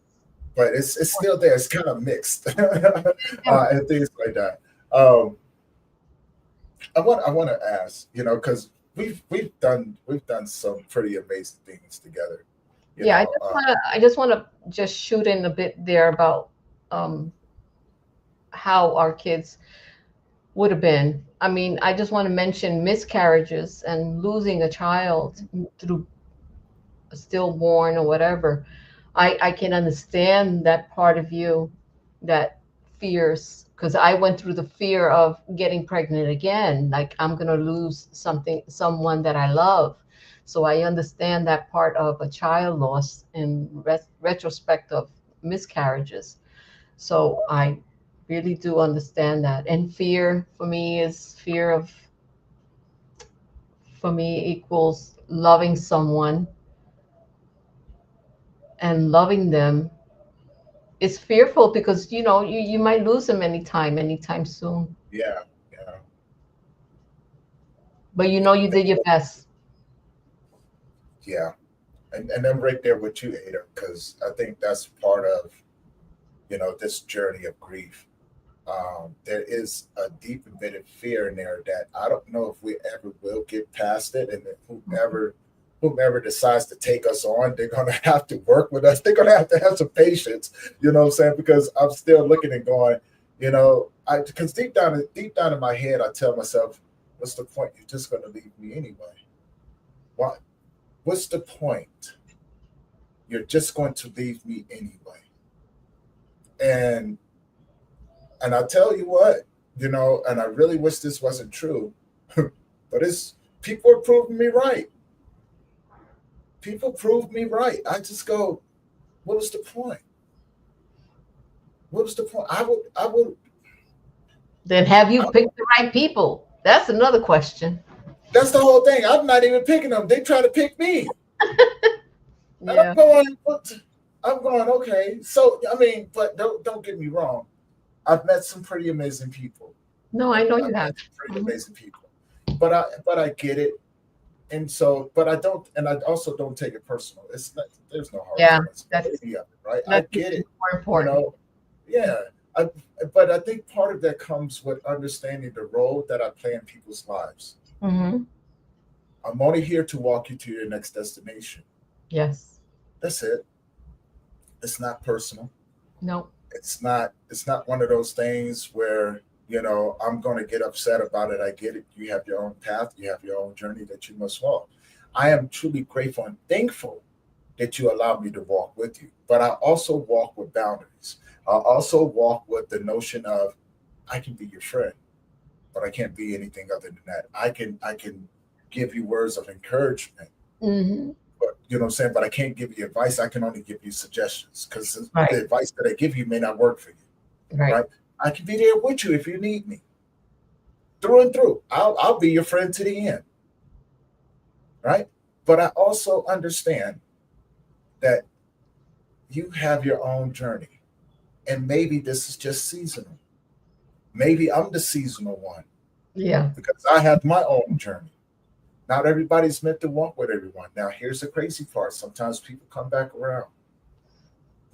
But it's still there. It's kind of mixed, Yeah. and things like that. Um, I want to ask, you know, because we've done some pretty amazing things together, you Yeah, know. I just wanna just shoot in a bit there about um how our kids would have been. I mean, I just want to mention miscarriages and losing a child through stillborn or whatever. I can understand that part of you that fears, because I went through the fear of getting pregnant again. Like I'm gonna lose someone that I love. So I understand that part of a child loss in retrospect of miscarriages. So I really do understand that. And fear for me is fear of, for me equals loving someone and loving them it's fearful because you might lose them anytime soon. Yeah, yeah, But you did your best. yeah. And I'm right there with you, Ada, because I think that's part of, this journey of grief. There is a deep embedded fear in there that I don't know if we ever will get past it, and that whomever decides to take us on, they're gonna have to work with us. They're gonna have to have some patience. You know what I'm saying? Because I'm still looking and going, because deep down in my head, I tell myself, "What's the point? You're just gonna leave me anyway. What? What's the point? You're just going to leave me anyway." And I tell you what, and I really wish this wasn't true, but it's people are proving me right. People prove me right. I just go, what was the point? What was the point? I would. Then have you picked the right people? That's another question. That's the whole thing. I'm not even picking them. They try to pick me, and Yeah. I'm going, okay. So I mean, but don't get me wrong. I've met some pretty amazing people. No, I know you I've have. met some pretty amazing people, but I get it. And so, but I don't, and I also don't take it personal. It's not, there's no hard Yeah, feelings about that's any of it, right? I that's get it, more important. yeah. I, but I think part of that comes with understanding the role that I play in people's lives. Hmm. I'm only here to walk you to your next destination. Yes. That's it. It's not personal. No. It's not one of those things where I'm going to get upset about it. I get it. You have your own path. You have your own journey that you must walk. I am truly grateful and thankful that you allow me to walk with you, but I also walk with boundaries. I also walk with the notion of I can be your friend, but I can't be anything other than that. I can give you words of encouragement, Hmm. but you know what I'm saying, but I can't give you advice. I can only give you suggestions because the Right. advice that I give you may not work for you, Right. right? I can be there with you if you need me, through and through. I'll be your friend to the end, right? But I also understand that you have your own journey, and maybe this is just seasonal. Maybe I'm the seasonal one Yeah. because I have my own journey. Not everybody's meant to walk with everyone. Now, here's the crazy part. Sometimes people come back around,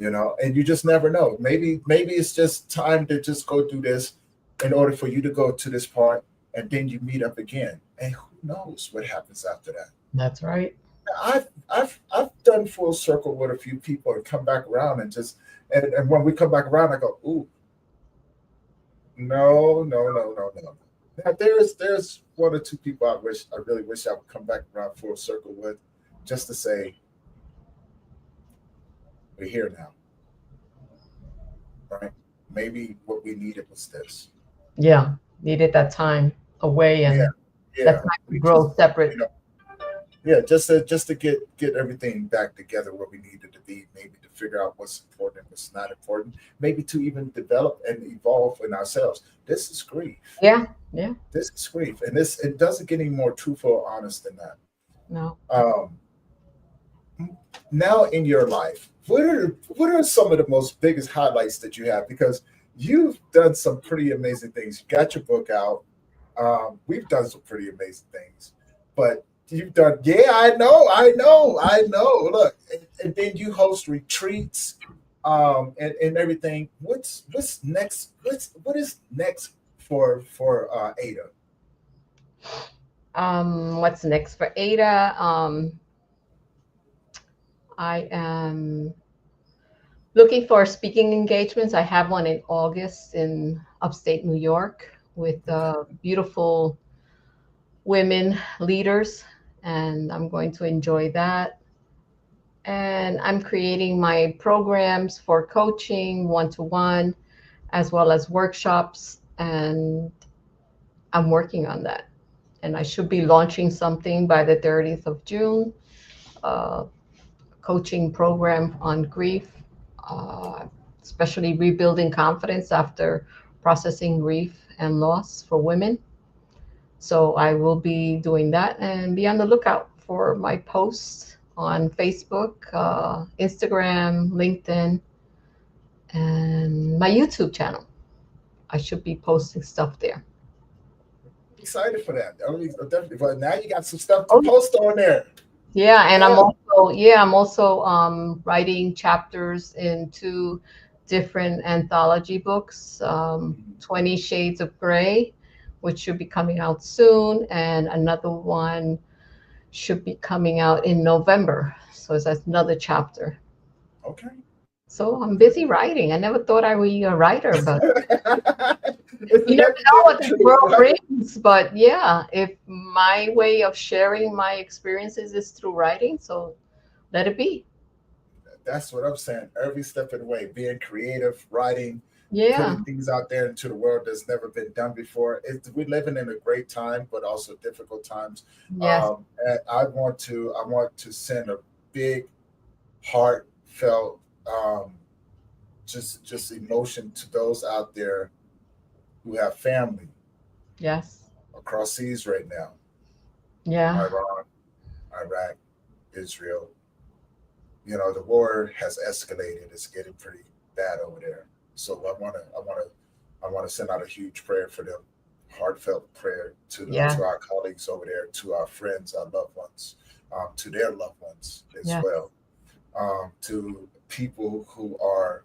and you just never know. Maybe it's just time to just go do this in order for you to go to this part, and then you meet up again. And who knows what happens after that? That's right. I've done full circle with a few people and come back around and just and when we come back around, I go, ooh, no, no, no, no, no. Now there's one or two people I really wish I would come back around full circle with, just to say we're here now, right? Maybe what we needed was this. Yeah. Needed that time away Yeah, and that yeah. time to We just grow separate. you know yeah, just to get everything back together where we needed to be, maybe to figure out what's important and what's not important, maybe to even develop and evolve in ourselves. This is grief. Yeah. Yeah. This is grief, and this it doesn't get any more truthful or honest than that. No. Um, Now in your life, what are some of the most biggest highlights that you have? Because you've done some pretty amazing things. You got your book out. We've done some pretty amazing things, but you've done, yeah, I know. Look, and then you host retreats, and everything. What's next? What is next for Ada? What's next for Ada? I am looking for speaking engagements. I have one in August in upstate New York with Okay, beautiful women leaders, and I'm going to enjoy that. And I'm creating my programs for coaching one to one, as well as workshops, and I'm working on that. And I should be launching something by the 30th of June, a coaching program on grief, uh, especially rebuilding confidence after processing grief and loss for women. So I will be doing that, and be on the lookout for my posts on Facebook, Instagram, LinkedIn, and my YouTube channel. I should be posting stuff there. Excited for that. I mean, definitely. But now you got some stuff to Oh, post on there. yeah, and Yeah. I'm also writing chapters in two different anthology books, 20 Shades of Grey, which should be coming out soon, and another one should be coming out in November. So that's another chapter. Okay. So I'm busy writing. I never thought I would be a writer, but you Isn't never that know what the the truth, world right? brings. But yeah, if my way of sharing my experiences is through writing, so let it be. That's what I'm saying. Every step of the way, being creative, writing, Yeah. putting things out there into the world that's never been done before. We're living in a great time, but also difficult times. Yes. And I want to send a big, heartfelt, just emotion to those out there who have family Yes. across seas right now. Yeah. Iran, Iraq, Israel. You know, the war has escalated. It's getting pretty bad over there. So I want to send out a huge prayer for them, heartfelt prayer Yeah. to our colleagues over there, to our friends, our loved ones, to their loved ones as Yes. well, to people who are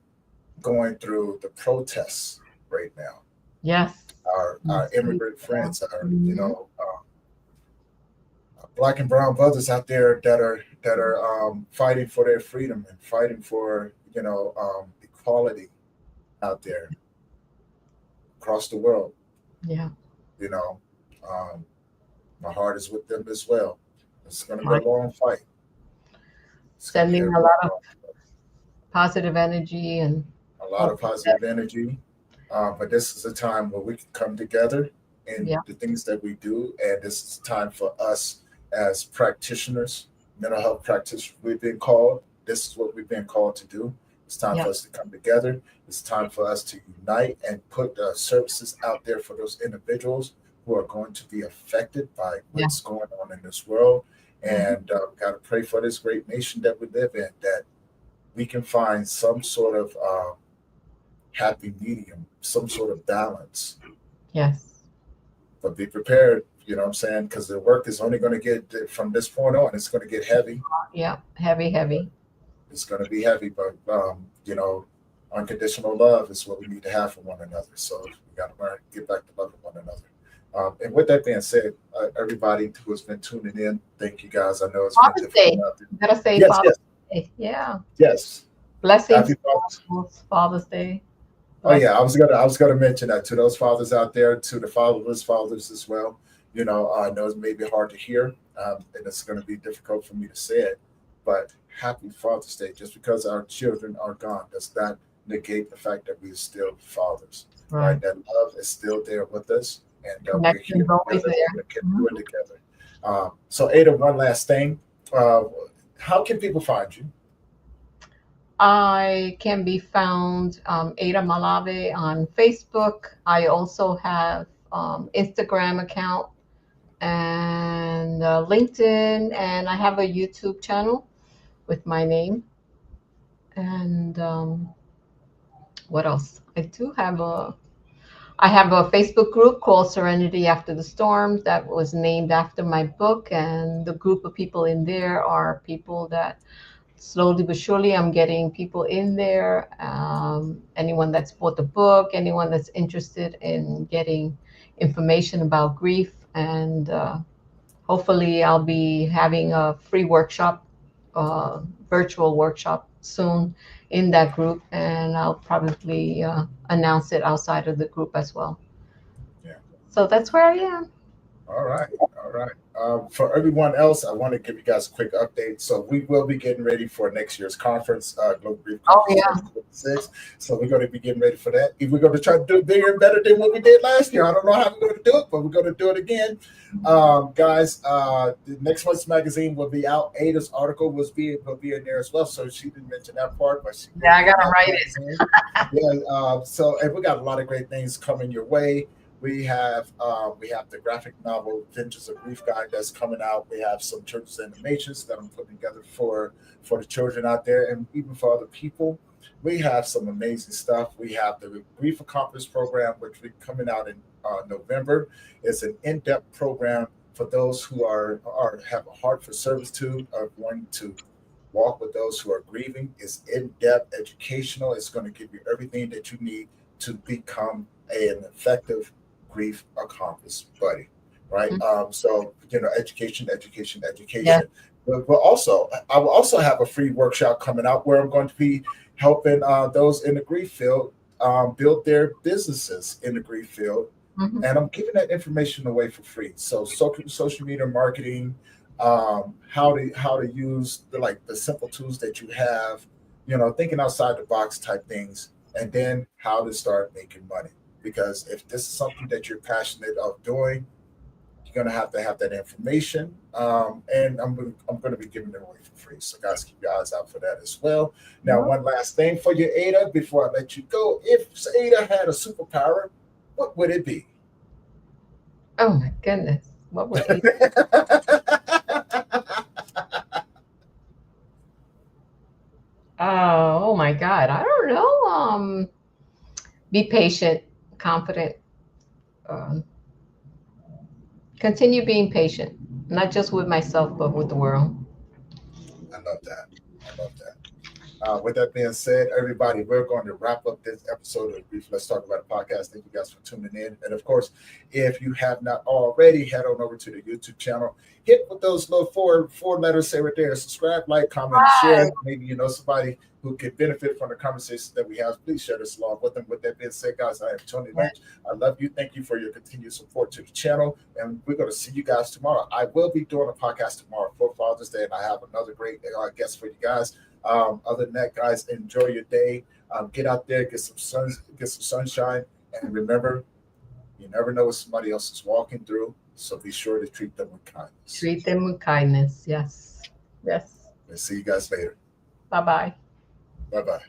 going through the protests right now. Yes. Our Yes. immigrant friends, our Mhm. black and brown brothers out there that are fighting for their freedom and fighting for equality out there across the world. Yeah. You know, um, my heart is with them as well. It's going to be a Right. long fight. It's going to be Sending a a really lot of long, positive energy and a lot hope of that, positive energy. But this is a time where we can come together in yeah. the things that we do, and this is time for us as practitioners, mental health practitioners. We've been called. This is what we've been called to do. It's time Yeah. for us to come together. It's time for us to unite and put services out there for those individuals who are going to be affected by Yeah. what's going on in this world. Mhm. And got to pray for this great nation that we live in, that we can find some sort of happy medium, some sort of balance. Yes. But be prepared, you know what I'm saying? Because the work is only going to get, from this point on, it's going to get heavy. Yeah. Heavy, heavy. It's going to be heavy, but, unconditional love is what we need to have for one another. So we got to learn to get back to loving one another. And with that being said, everybody who has been tuning in, thank you guys. I know it's been Father's difficult Day. out there. You gotta say Yes, Father's yes, Day. Yeah. yes. Blessings Happy to Father's. all Father's Day. Oh Blessings. yeah, I was gonna mention that to those fathers out there, to the fatherless fathers as well. I know it may be hard to hear, and it's going to be difficult for me to say it, but happy Father's Day. Just because our children are gone does not negate the fact that we are still fathers, right? Right. That love is still there with us, and we're here Connection's always together, there. and we can Mhm. do it together. So Ada, one last thing, uh, how can people find you? I can be found Ada Malave on Facebook. I also have Instagram account and LinkedIn, and I have a YouTube channel with my name. And what else? I have a Facebook group called Serenity After the Storm that was named after my book, and the group of people in there are people that slowly but surely I'm getting people in there. Anyone that's bought the book, anyone that's interested in getting information about grief, and hopefully I'll be having a free workshop, uh, virtual workshop soon in that group, and I'll probably announce it outside of the group as well. Yeah. So that's where I am. All right, all right. For everyone else, I want to give you guys a quick update. So we will be getting ready for next year's conference, Global Grief Oh Conference yeah, 2026. So we're going to be getting ready for that. If we're going to try to do it bigger and better than what we did last year, I don't know how we're going to do it, but we're going to do it again. Guys, the next month's magazine will be out. Ada's article will be in there as well. So she didn't mention that part, but she will yeah, I be in gotta that write it. magazine. Yeah. So and we got a lot of great things coming your way. We have the graphic novel Vengeance of Grief Guide that's coming out. We have some children's animations that I'm putting together for the children out there and even for other people. we have some amazing stuff. We have the Grief Accomplished program, which will be coming out in November. It's an in-depth program for those who are have a heart for servitude, are going to walk with those who are grieving. It's in-depth educational. It's going to give you everything that you need to become an effective grief accomplished buddy, right? So education, education, education. Yeah. But also, I will also have a free workshop coming out where I'm going to be helping those in the grief field build their businesses in the grief field, and I'm giving that information away for free. So social media marketing, how to use the simple tools that you have, thinking outside the box type things, and then how to start making money. Because if this is something that you're passionate of doing, you're going to have that information, and I'm going to be giving it away for free. So guys, keep your eyes out for that as well. Now, one last thing for you, Ada, before I let you go. If Ada had a superpower, what would it be? Oh my goodness. What would it Oh my God. I don't know. Be patient, confident. Continue being patient, not just with myself, but with the world. I love that. I love that. With that being said, everybody, we're going to wrap up this episode of Grief Let's Talk About It podcast. Thank you guys for tuning in. And of course, if you have not already, head on over to the YouTube channel. Hit with those little four letters, say right there. Subscribe, like, comment, share. Maybe you know somebody who could benefit from the conversations that we have. Please share this along with them. With that being said, guys, I am Tony Lynch. I love you. Thank you for your continued support to the channel. And we're going to see you guys tomorrow. I will be doing a podcast tomorrow for Father's Day, and I have another great guest for you guys. Other than that, guys, enjoy your day. Get out there, get some sunshine, and remember, you never know what somebody else is walking through, so be sure to treat them with kindness. Treat them with kindness. Yes. Yes. And see you guys later. Bye-bye. Bye-bye.